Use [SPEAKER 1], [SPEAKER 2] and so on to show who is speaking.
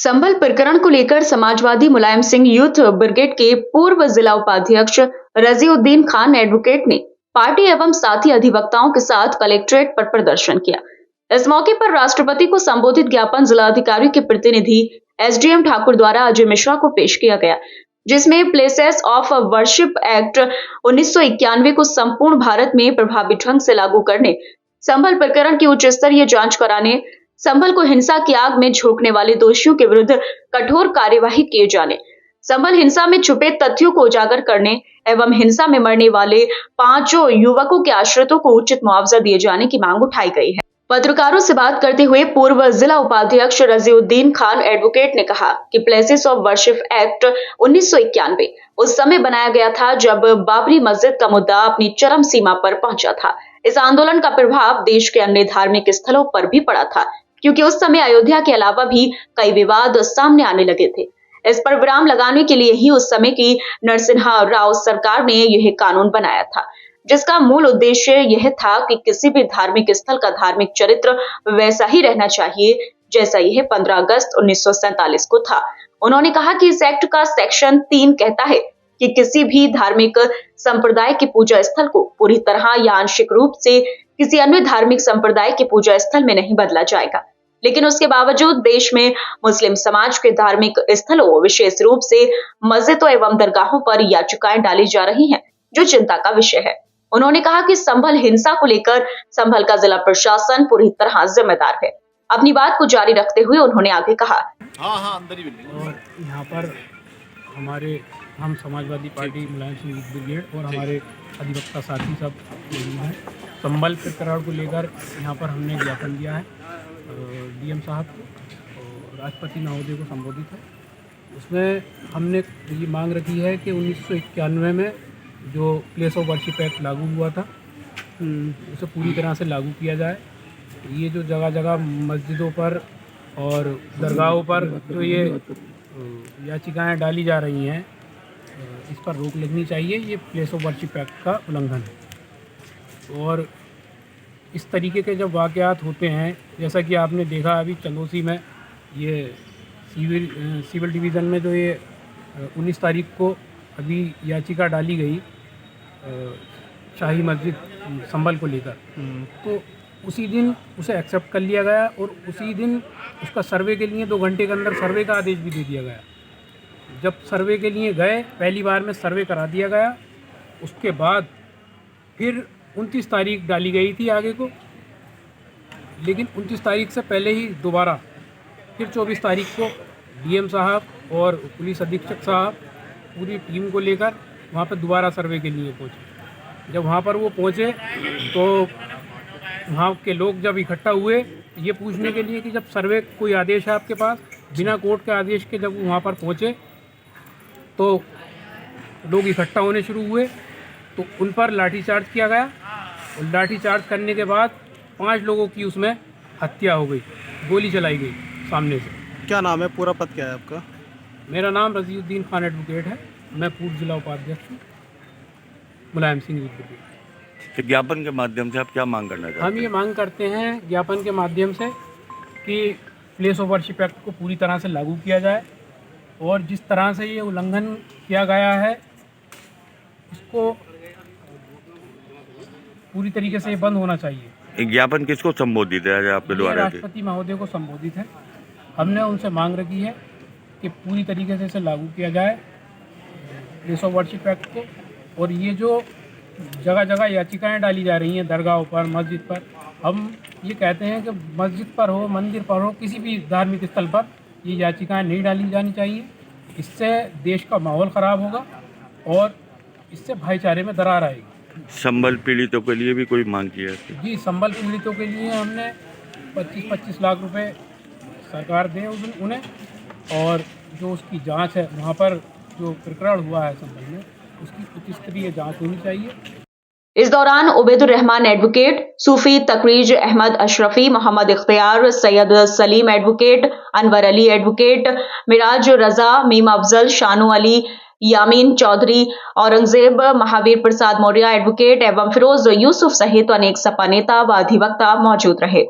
[SPEAKER 1] संभल प्रकरण को लेकर समाजवादी मुलायम सिंह यूथ ब्रिगेड के पूर्व जिला उपाध्यक्ष रजीउद्दीन खान एडवोकेट ने पार्टी एवं साथी अधिवक्ताओं के साथ कलेक्ट्रेट पर प्रदर्शन किया। इस मौके पर राष्ट्रपति को संबोधित ज्ञापन जिलाधिकारी के प्रतिनिधि एसडीएम ठाकुर द्वारा अजय मिश्रा को पेश किया गया, जिसमें प्लेसेस ऑफ वर्शिप एक्ट 1991 को संपूर्ण भारत में प्रभावी ढंग से लागू करने, संभल प्रकरण की उच्च स्तरीय जांच कराने, संभल को हिंसा की आग में झोंकने वाले दोषियों के विरुद्ध कठोर कार्यवाही किए जाने, संभल हिंसा में छुपे तथ्यों को उजागर करने एवं हिंसा में मरने वाले 5 युवकों के आश्रितों को उचित मुआवजा दिए जाने की मांग उठाई गई है। पत्रकारों से बात करते हुए पूर्व जिला उपाध्यक्ष रजीउद्दीन खान एडवोकेट ने कहा कि प्लेसेस ऑफ वर्शिप एक्ट 1991 उस समय बनाया गया था जब बाबरी मस्जिद का मुद्दा अपनी चरम सीमा पर पहुंचा था। इस आंदोलन का प्रभाव देश के अन्य धार्मिक स्थलों पर भी पड़ा था, क्योंकि उस समय अयोध्या के अलावा भी कई विवाद सामने आने लगे थे। इस पर विराम लगाने के लिए ही उस समय की नरसिम्हा राव सरकार ने यह कानून बनाया था, जिसका मूल उद्देश्य यह था कि किसी भी धार्मिक स्थल का धार्मिक चरित्र वैसा ही रहना चाहिए जैसा यह 15 अगस्त 1947 को था। उन्होंने कहा कि इस एक्ट का सेक्शन 3 कहता है कि किसी भी धार्मिक संप्रदाय के पूजा स्थल को पूरी तरह या आंशिक रूप से किसी अन्य धार्मिक संप्रदाय के पूजा स्थल में नहीं बदला जाएगा, लेकिन उसके बावजूद देश में मुस्लिम समाज के धार्मिक स्थलों, विशेष रूप से मस्जिदों एवं दरगाहों पर याचिकाएं डाली जा रही हैं, जो चिंता का विषय है। उन्होंने कहा कि संभल हिंसा को लेकर संभल का जिला प्रशासन पूरी तरह जिम्मेदार है। अपनी बात को जारी रखते हुए उन्होंने आगे कहा,
[SPEAKER 2] अंदर ही और यहाँ पर हम Samajwadi party Mulayam Singh youth brigade और हमारे अधिवक्ता साथी सब हैं। संभल प्रकरण को लेकर यहाँ पर हमने ज्ञापन दिया है डीएम साहब को और राष्ट्रपति महोदय को संबोधित है। उसमें हमने ये मांग रखी है कि 1991 में जो प्लेस ऑफ वर्शिप एक्ट लागू हुआ था उसे पूरी तरह से लागू किया जाए। ये जो जगह जगह मस्जिदों पर और दरगाहों पर जो ये याचिकाएं डाली जा रही हैं, इस पर रोक लगनी चाहिए। ये प्लेस ऑफ वर्शिप एक्ट का उल्लंघन है। और इस तरीके के जब वाक़यात होते हैं, जैसा कि आपने देखा अभी चंदौसी में ये सिविल डिवीज़न में जो ये 19 तारीख को अभी याचिका डाली गई शाही मस्जिद संभल को लेकर, तो उसी दिन उसे एक्सेप्ट कर लिया गया और उसी दिन उसका सर्वे के लिए 2 घंटे के अंदर सर्वे का आदेश भी दे दिया गया। जब सर्वे के लिए गए, पहली बार में सर्वे करा दिया गया, उसके बाद फिर 29 तारीख डाली गई थी आगे को, लेकिन 29 तारीख से पहले ही दोबारा फिर 24 तारीख को डीएम साहब और पुलिस अधीक्षक साहब पूरी टीम को लेकर वहाँ पर दोबारा सर्वे के लिए पहुँचे। जब वहाँ पर वो पहुँचे तो वहाँ के लोग जब इकट्ठा हुए ये पूछने के लिए कि जब सर्वे कोई आदेश है आपके पास, बिना कोर्ट के आदेश के जब वहाँ पर पहुँचे तो लोग इकट्ठा होने शुरू हुए, तो उन पर लाठीचार्ज किया गया और लाठीचार्ज करने के बाद 5 लोगों की उसमें हत्या हो गई, गोली चलाई गई सामने से।
[SPEAKER 3] क्या नाम है, पूरा पद क्या है आपका?
[SPEAKER 2] मेरा नाम रजीउद्दीन खान एडवोकेट है। मैं पूर्व जिला उपाध्यक्ष हूँ मुलायम सिंह यूथ ब्रिगेड।
[SPEAKER 4] तो ज्ञापन के माध्यम से आप क्या मांग करना चाहते हैं?
[SPEAKER 2] हम ये मांग करते हैं ज्ञापन के माध्यम से कि प्लेस ऑफ वर्शिप एक्ट को पूरी तरह से लागू किया जाए और जिस तरह से ये उल्लंघन किया गया है इसको पूरी तरीके से बंद होना चाहिए।
[SPEAKER 4] ज्ञापन किसको संबोधित है आपके द्वारा?
[SPEAKER 2] राष्ट्रपति महोदय को संबोधित है। हमने उनसे मांग रखी है कि पूरी तरीके से इसे लागू किया जाए प्लेस ऑफ वर्शिप एक्ट को, और ये जो जगह जगह याचिकाएं डाली जा रही हैं दरगाहों पर, मस्जिद पर, हम ये कहते हैं कि मस्जिद पर हो, मंदिर पर हो, किसी भी धार्मिक स्थल पर ये याचिकाएं नहीं डाली जानी चाहिए। इससे देश का माहौल ख़राब होगा और इससे भाईचारे में दरार आएगी।
[SPEAKER 4] संभल पीड़ितों के लिए भी कोई मांग की है?
[SPEAKER 2] जी, संभल पीड़ितों के लिए हमने 25-25 लाख रुपए सरकार दे उन्हें, और जो उसकी जांच है वहाँ पर जो प्रकरण हुआ है संभल में, उसकी उच्च स्तरीय जाँच होनी चाहिए।
[SPEAKER 1] इस दौरान उबैदुर रहमान एडवोकेट, सूफी तकरीज अहमद अशरफी, मोहम्मद इख्तियार, सैयद सलीम एडवोकेट, अनवर अली एडवोकेट, मिराज रजा, मीम अफजल, शानू अली, यामीन चौधरी, औरंगजेब, महावीर प्रसाद मौर्य एडवोकेट एवं फिरोज यूसुफ सहित अनेक सपा नेता व अधिवक्ता मौजूद रहे।